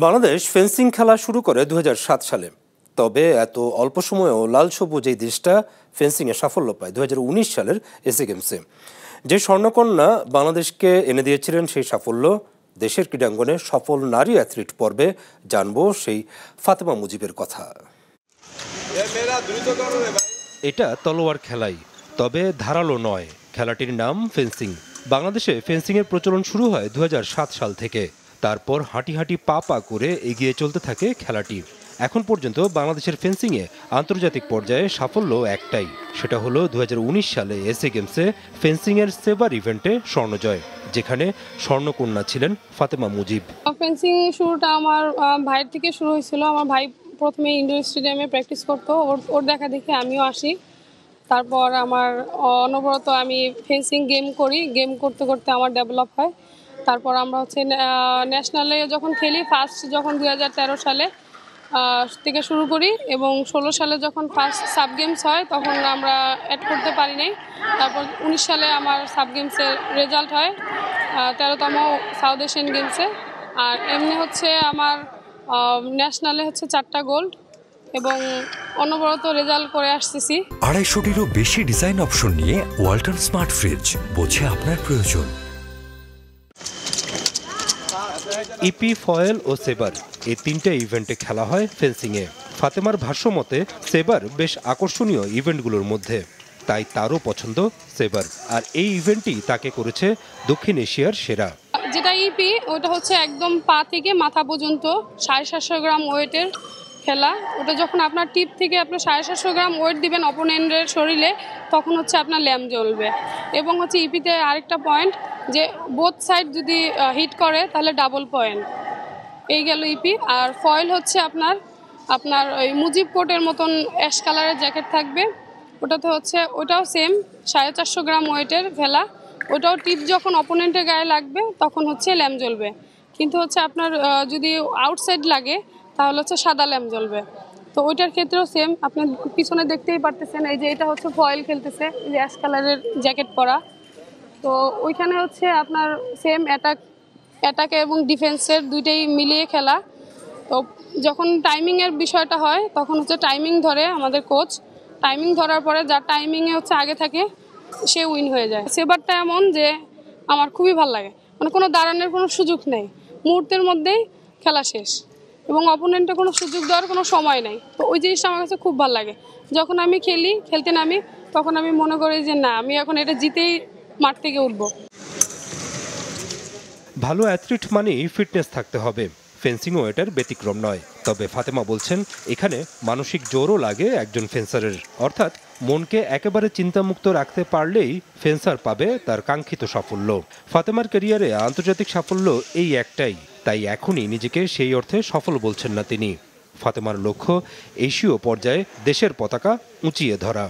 Bangladesh fencing খেলা শুরু করে ২০০৭ সালে। তবে এত অল্প সময়েও লাল সবুজ এই দেশটা ফেন্সিংয়ে সাফল্য পায় ২০১৯ সালের এশিয়া গেমসে। যে স্বর্ণকন্যা বাংলাদেশকে এনে দিয়েছিলেন সেই সাফল্য দেশের ক্রীড়াঙ্গনে সফল নারী অ্যাথলিট পর্বে জানবো সেই ফাতেমা মুজিবের কথা। এটা তলোয়ার খেলাই, তবে ধারালো নয়। খেলাটির নাম ফেন্সিং। বাংলাদেশে ফেন্সিংয়ের প্রচলন শুরু হয় ২০০৭ সাল থেকে। তারপর হাঁটি হাঁটি পা পা করে এগিয়ে চলতে থাকে খেলাটি। এখন পর্যন্ত বাংলাদেশের ফেন্সিংয়ে আন্তর্জাতিক পর্যায়ে সাফল্য একটাই, সেটা হলো ২০১৯ সালে এশিয়া গেমসে ফেন্সিংয়ের সেবার ইভেন্টে স্বর্ণজয়, যেখানে স্বর্ণকন্যা ছিলেন ফাতেমা মুজিব। ফেন্সিং শুরুটা আমার ভাইয়ের থেকে শুরু হয়েছিল। আমার ভাই প্রথমে ইনডোর স্টেডিয়ামে প্র্যাকটিস করতো, ওর দেখা দেখে আমিও আসি। তারপর আমার অনবরত আমি ফেন্সিং গেম করতে করতে আমার ডেভেলপ হয়। তারপর আমরা ন্যাশনালে যখন খেলি, ফার্স্ট যখন ২০১৩ সালে থেকে শুরু করি এবং ১৬ সালে যখন ফার্স্ট সাব গেমস হয় তখন আমরা অ্যাড করতে পারি নাই। তারপর ১৯ সালে আমার সাব গেমসের রেজাল্ট হয় ১৩তম সাউথ এশিয়ান গেমসে। আর এমনি আমার ন্যাশনালে ৪টা গোল্ড এবং অনবরত রেজাল্ট করে আসতেছি। ২৫০টিরও বেশি ডিজাইন অপশন নিয়ে ওয়ালটন স্মার্ট ফ্রিজ, বোঝে আপনার প্রয়োজন। ইপি, ফয়েল ও সেবার, এই তিনটে ইভেন্টে খেলা হয় ফেন্সিংয়ে। ফাতেমার ভাষ্য মতে সেবার বেশ আকর্ষণীয় ইভেন্টগুলোর মধ্যে, তাই তারও পছন্দ সেবার। আর এই ইভেন্টই তাকে করেছে দক্ষিণ এশিয়ার সেরা। যেটা ইপি, ওটা একদম পা থেকে মাথা পর্যন্ত ৭৫০ গ্রাম ওয়েটের খেলা। ওটা যখন আপনার টিপ থেকে আপনি ৭৫০ গ্রাম ওয়েট দিবেন অপোনেন্টের শরীরে, তখন আপনার ল্যাম্প জ্বলবে। এবং ইপিতে আরেকটা পয়েন্ট, যে বোথ সাইড যদি হিট করে তাহলে ডাবল পয়েন্ট। এই গেল ইপি। আর ফয়েল আপনার ওই মুজিব কোটের মতন অ্যাশ কালারের জ্যাকেট থাকবে। ওটাতে ওটাও সেম ৪৫০ গ্রাম ওয়েটের খেলা। ওটাও টিপ যখন অপোনেন্টের গায়ে লাগবে তখন ল্যাম্প জ্বলবে। কিন্তু আপনার যদি আউটসাইড লাগে তাহলে সাদা ল্যাম্প জ্বলবে। তো ওইটার ক্ষেত্রেও সেম, আপনি পিছনে দেখতেই পারতেছেন, এই যে এটা ফয়েল খেলতেছে, এই যে অ্যাশ কালারের জ্যাকেট পরা। তো ওইখানে আপনার সেম অ্যাটাক এবং ডিফেন্সের দুইটাই মিলিয়ে খেলা। তো যখন টাইমিংয়ের বিষয়টা হয় তখন টাইমিং ধরে আমাদের কোচ। টাইমিং ধরার পরে যার টাইমিংয়ে আগে থাকে সে উইন হয়ে যায়। সেবারটা এমন যে আমার খুবই ভালো লাগে, মানে কোনো দাঁড়ানোর কোনো সুযোগ নেই, মুহূর্তের মধ্যেই খেলা শেষ এবং অপোনেন্টে কোনো সুযোগ দেওয়ার কোনো সময় নেই। তো ওই জিনিসটা আমার কাছে খুব ভালো লাগে। যখন আমি খেলতে নামি তখন আমি মনে করি যে না, আমি এখন এটা জিতেই মাঠ থেকে উঠব। ভালো অ্যাথলিট মানেই ফিটনেস থাকতে হবে, ফেন্সিংও এটার ব্যতিক্রম নয়। তবে ফাতেমা বলছেন এখানে মানসিক জোরও লাগে একজন ফেন্সারের, অর্থাৎ মনকে একেবারে চিন্তামুক্ত রাখতে পারলেই ফেন্সার পাবে তার কাঙ্ক্ষিত সাফল্য। ফাতেমার ক্যারিয়ারে আন্তর্জাতিক সাফল্য এই একটাই, তাই এখনই নিজেকে সেই অর্থে সফল বলছেন না তিনি। ফাতেমার লক্ষ্য এশীয় পর্যায়ে দেশের পতাকা উঁচিয়ে ধরা।